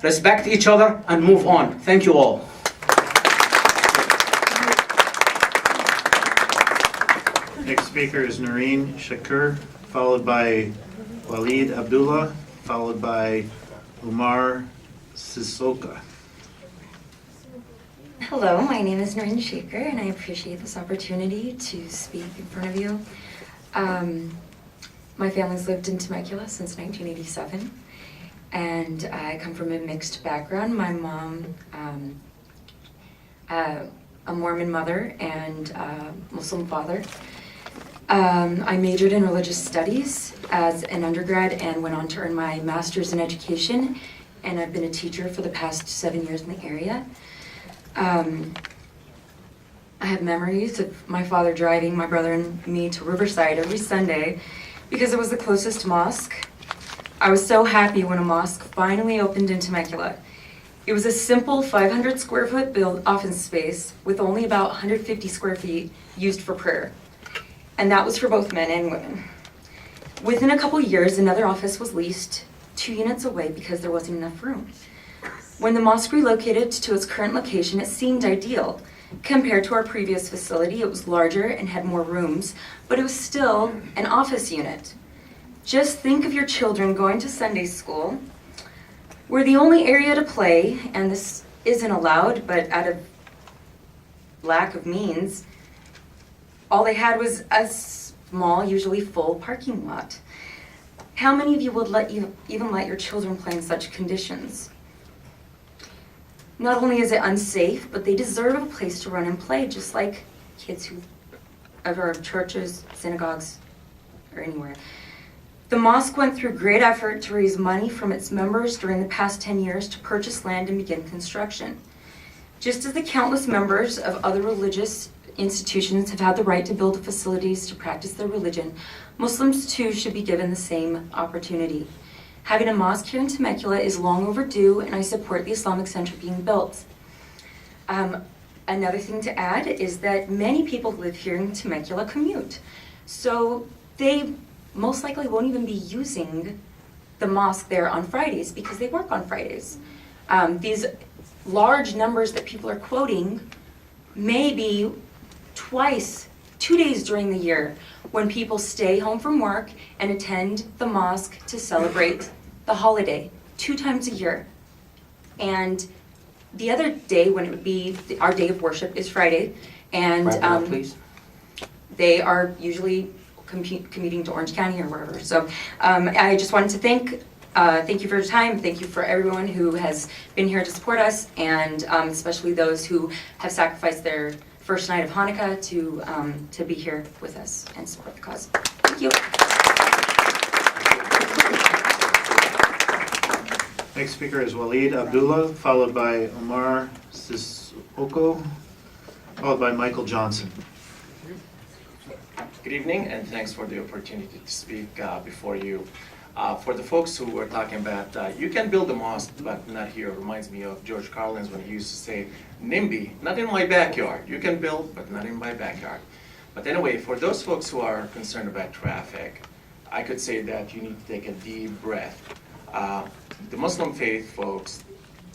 respect each other, and move on. Thank you all. Next speaker is Noreen Shakur, followed by Waleed Abdullah, followed by Omar Sisloo. Hello, my name is Noreen Shakur, and I appreciate this opportunity to speak in front of you. My family's lived in Temecula since 1987, and I come from a mixed background. My mom, a Mormon mother and a Muslim father. I majored in religious studies as an undergrad and went on to earn my master's in education, and I've been a teacher for the past 7 years in the area. I have memories of my father driving my brother and me to Riverside every Sunday because it was the closest mosque. I was so happy when a mosque finally opened in Temecula. It was a simple 500 square foot office space with only about 150 square feet used for prayer. And that was for both men and women. Within a couple years, another office was leased 2 units away because there wasn't enough room. When the mosque relocated to its current location, it seemed ideal. Compared to our previous facility, it was larger and had more rooms, but it was still an office unit. Just think of your children going to Sunday school, where the only area to play, and this isn't allowed, but out of lack of means, all they had was a small, usually full parking lot. How many of you would even let your children play in such conditions? Not only is it unsafe, but they deserve a place to run and play, just like kids who ever churches, synagogues, or anywhere. The mosque went through great effort to raise money from its members during the past 10 years to purchase land and begin construction. Just as the countless members of other religious institutions have had the right to build facilities to practice their religion, Muslims too should be given the same opportunity. Having a mosque here in Temecula is long overdue, and I support the Islamic Center being built. Another thing to add is that many people who live here in Temecula commute. So they most likely won't even be using the mosque there on Fridays because they work on Fridays. These large numbers that people are quoting may be twice, 2 days during the year when people stay home from work and attend the mosque to celebrate the holiday 2 times a year. And the other day when it would be our day of worship is Friday, and Please. they are usually commuting to Orange County or wherever. So I just wanted to thank you for your time. Thank you for everyone who has been here to support us, and especially those who have sacrificed their first night of Hanukkah to be here with us and support the cause. Thank you. Next speaker is Waleed Abdullah, followed by Omar Sisloo, followed by Michael Johnson. Good evening, and thanks for the opportunity to speak before you. For the folks who were talking about, you can build a mosque, but not here, reminds me of George Carlin's when he used to say, NIMBY, not in my backyard. You can build, but not in my backyard. But anyway, for those folks who are concerned about traffic, I could say that you need to take a deep breath. The Muslim faith folks,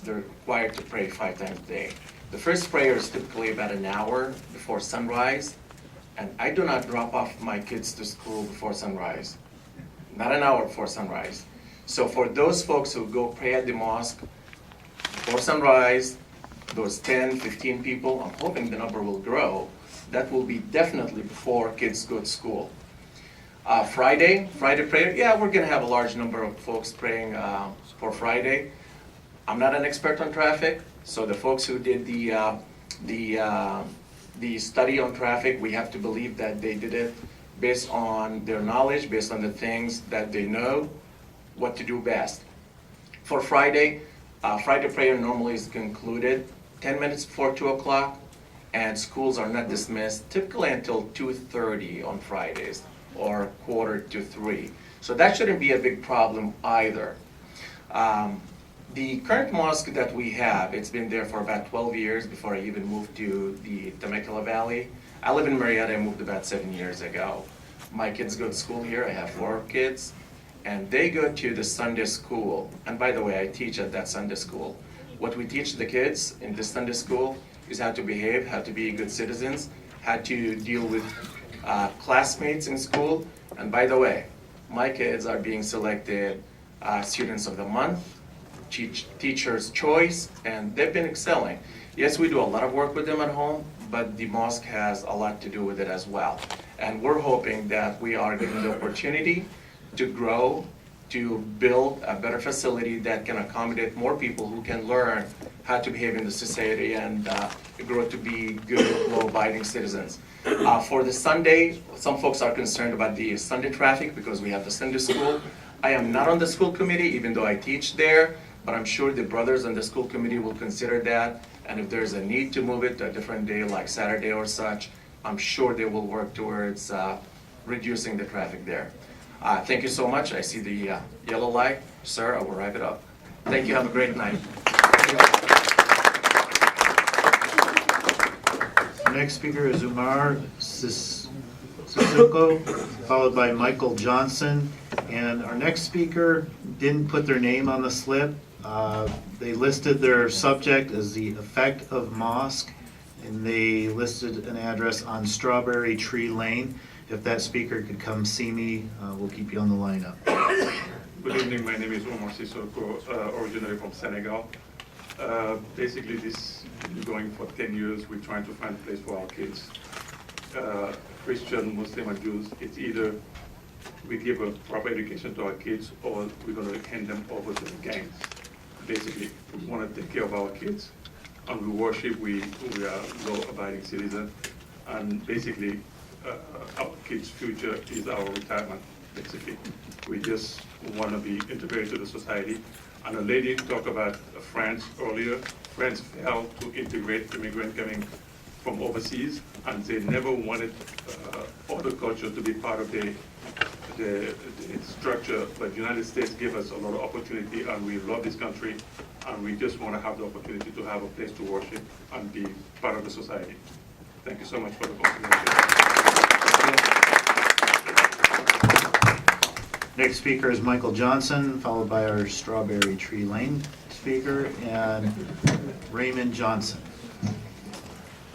they're required to pray 5 times a day. The first prayer is typically about an hour before sunrise, and I do not drop off my kids to school before sunrise. Not an hour before sunrise. So for those folks who go pray at the mosque before sunrise, those 10, 15 people, I'm hoping the number will grow. That will be definitely before kids go to school. Friday prayer, yeah, we're gonna have a large number of folks praying for Friday. I'm not an expert on traffic, so the folks who did the study on traffic, we have to believe that they did it based on their knowledge, based on the things that they know what to do best. For Friday, Friday prayer normally is concluded 10 minutes before 2 o'clock, and schools are not dismissed typically until 2:30 on Fridays or 2:45. So that shouldn't be a big problem either. The current mosque that we have, it's been there for about 12 years before I even moved to the Temecula Valley. I live in Marietta. I moved about 7 years ago. My kids go to school here. I have 4 kids. and they go to the Sunday school. And by the way, I teach at that Sunday school. What we teach the kids in the Sunday school is how to behave, how to be good citizens, how to deal with classmates in school. And by the way, my kids are being selected Students of the Month, Teacher's Choice, and they've been excelling. Yes, we do a lot of work with them at home, but the mosque has a lot to do with it as well. And we're hoping that we are given the opportunity to grow, to build a better facility that can accommodate more people who can learn how to behave in the society and grow to be good, law-abiding citizens. For the Sunday, some folks are concerned about the Sunday traffic because we have the Sunday school. I am not on the school committee, even though I teach there, but I'm sure the brothers on the school committee will consider that. And if there's a need to move it to a different day, like Saturday or such, I'm sure they will work towards reducing the traffic there. Thank you so much. I see the yellow light. Sir, I will wrap it up. Thank you. Have a great night. The next speaker is Omar Sisloo, followed by Michael Johnson. And our next speaker didn't put their name on the slip. They listed their subject as the effect of mosque, and they listed an address on Strawberry Tree Lane. If that speaker could come see me, we'll keep you on the lineup. Good evening, my name is Omar Sisloo, originally from Senegal. Basically, this is going for 10 years. We're trying to find a place for our kids. Christian, Muslim, and Jews, it's either we give a proper education to our kids or we're going to hand them over to the gangs. Basically, we want to take care of our kids. And we worship, we are law-abiding citizens. And basically, our kids' future is our retirement, basically. We just want to be integrated to the society. And a lady talked about France earlier. France failed to integrate immigrants coming from overseas, and they never wanted other culture to be part of the structure. But the United States gave us a lot of opportunity, and we love this country, and we just want to have the opportunity to have a place to worship and be part of the society. Thank you so much for the conversation. Next speaker is Michael Johnson, followed by our Strawberry Tree Lane speaker, and Raymond Johnson.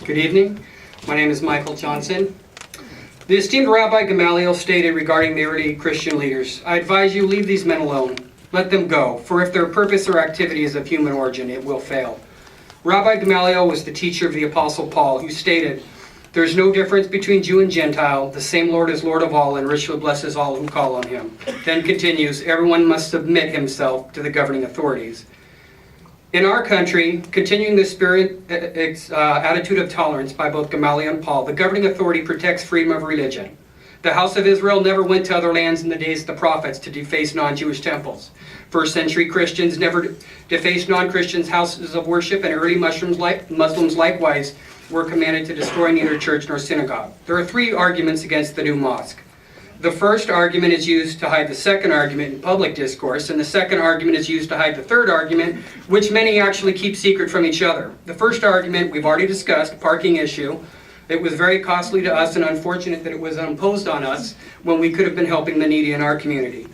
Good evening. My name is Michael Johnson. The esteemed Rabbi Gamaliel stated regarding the early Christian leaders, I advise you leave these men alone. Let them go, for if their purpose or activity is of human origin, it will fail. Rabbi Gamaliel was the teacher of the Apostle Paul, who stated, there is no difference between Jew and Gentile. The same Lord is Lord of all and richly blesses all who call on him. Then continues, everyone must submit himself to the governing authorities. In our country, continuing the attitude of tolerance by both Gamaliel and Paul, the governing authority protects freedom of religion. The house of Israel never went to other lands in the days of the prophets to deface non-Jewish temples. First century Christians never defaced non-Christians' houses of worship, and early Muslims likewise were commanded to destroy neither church nor synagogue. There are three arguments against the new mosque. The first argument is used to hide the second argument in public discourse, and the second argument is used to hide the third argument, which many actually keep secret from each other. The first argument we've already discussed, parking issue. It was very costly to us and unfortunate that it was imposed on us when we could have been helping the needy in our community.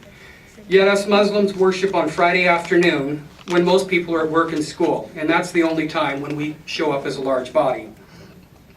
Yet us Muslims worship on Friday afternoon when most people are at work and school, and that's the only time when we show up as a large body.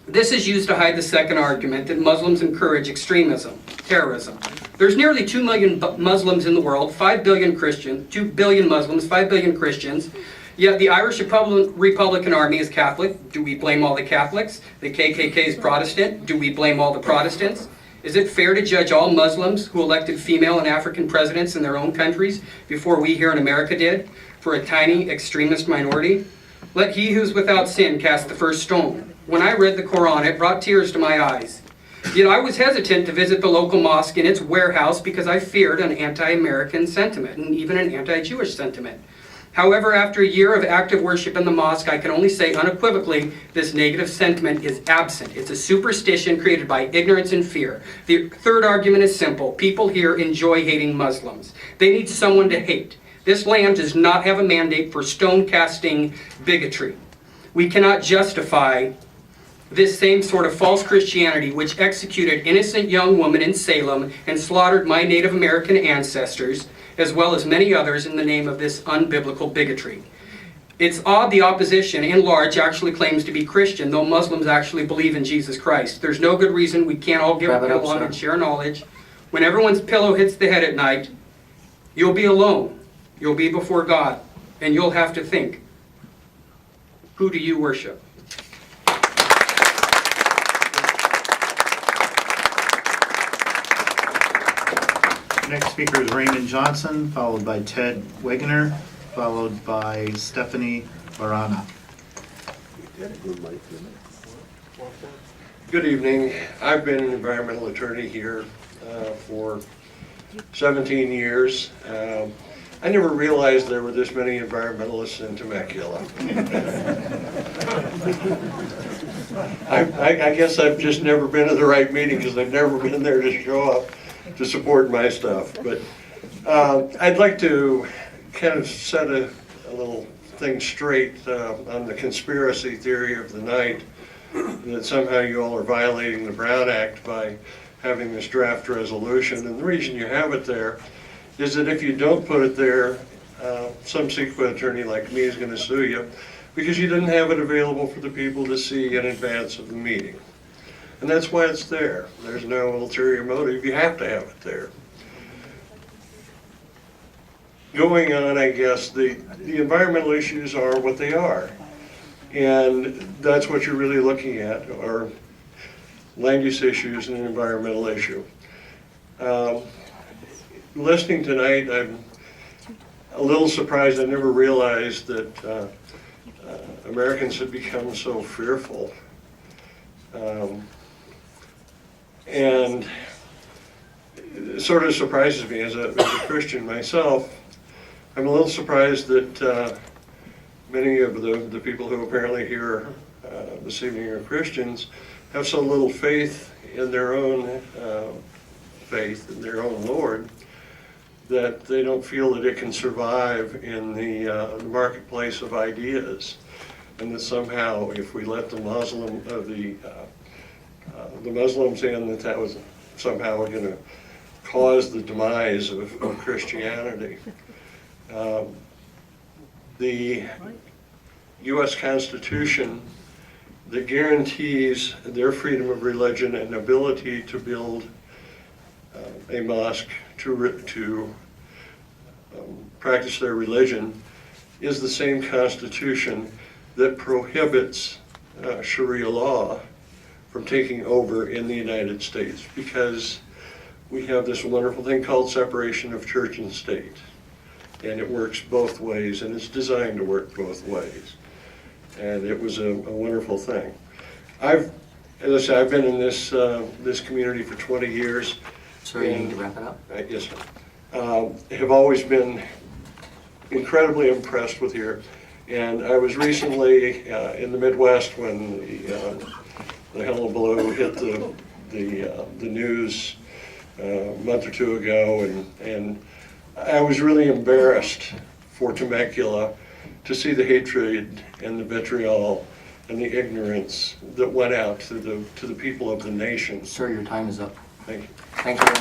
This is used to hide the second argument that Muslims encourage extremism, terrorism. There's nearly 2 million Muslims in the world, 5 billion Christians, 2 billion Muslims, 5 billion Christians. Yet the Irish Republican Army is Catholic. Do we blame all the Catholics? The KKK is Protestant. Do we blame all the Protestants? Is it fair to judge all Muslims who elected female and African presidents in their own countries before we here in America did, for a tiny extremist minority? Let he who's without sin cast the first stone. When I read the Quran, it brought tears to my eyes. Yet I was hesitant to visit the local mosque in its warehouse because I feared an anti-American sentiment and even an anti-Jewish sentiment. However, after a year of active worship in the mosque, I can only say unequivocally this negative sentiment is absent. It's a superstition created by ignorance and fear. The third argument is simple. People here enjoy hating Muslims. They need someone to hate. This land does not have a mandate for stone-casting bigotry. We cannot justify this same sort of false Christianity which executed innocent young women in Salem and slaughtered my Native American ancestors. as well as many others in the name of this unbiblical bigotry. It's odd the opposition, in large, actually claims to be Christian, though Muslims actually believe in Jesus Christ. There's no good reason we can't all get Wrap it up, along sir. and share knowledge. When everyone's pillow hits the head at night, you'll be alone. You'll be before God, and you'll have to think, who do you worship? Next speaker is Raymond Johnson, followed by Ted Wegener, followed by Stephanie Barana. Good evening. I've been an environmental attorney here for 17 years. I never realized there were this many environmentalists in Temecula. I guess I've just never been to the right meeting because I've never been there to show up to support my stuff. But I'd like to kind of set a little thing straight on the conspiracy theory of the night, that somehow you all are violating the Brown Act by having this draft resolution. And the reason you have it there is that if you don't put it there, some CEQA attorney like me is going to sue you because you didn't have it available for the people to see in advance of the meeting. And that's why it's there. There's no ulterior motive. You have to have it there. Going on, I guess, the environmental issues are what they are. And that's what you're really looking at, are land use issues and an environmental issue. Listening tonight, I'm a little surprised. I never realized that Americans had become so fearful. And it sort of surprises me as a Christian myself. I'm a little surprised that many of the people who apparently here this evening are Christians have so little faith in their own faith, in their own Lord, that they don't feel that it can survive in the marketplace of ideas, and that somehow if we let the Muslims in, that was somehow going to cause the demise of Christianity. The U.S. Constitution that guarantees their freedom of religion and ability to build a mosque to practice their religion is the same Constitution that prohibits Sharia law from taking over in the United States, because we have this wonderful thing called separation of church and state. And it works both ways, and it's designed to work both ways. And it was a wonderful thing. As I said, I've been in this community for 20 years. Sir, you need to wrap it up. Yes, sir. Have always been incredibly impressed with here. And I was recently in the Midwest when the hullabaloo hit the news a month or two ago, and I was really embarrassed for Temecula to see the hatred and the vitriol and the ignorance that went out to the people of the nation. Sir, your time is up. Thank you. Thank you very much.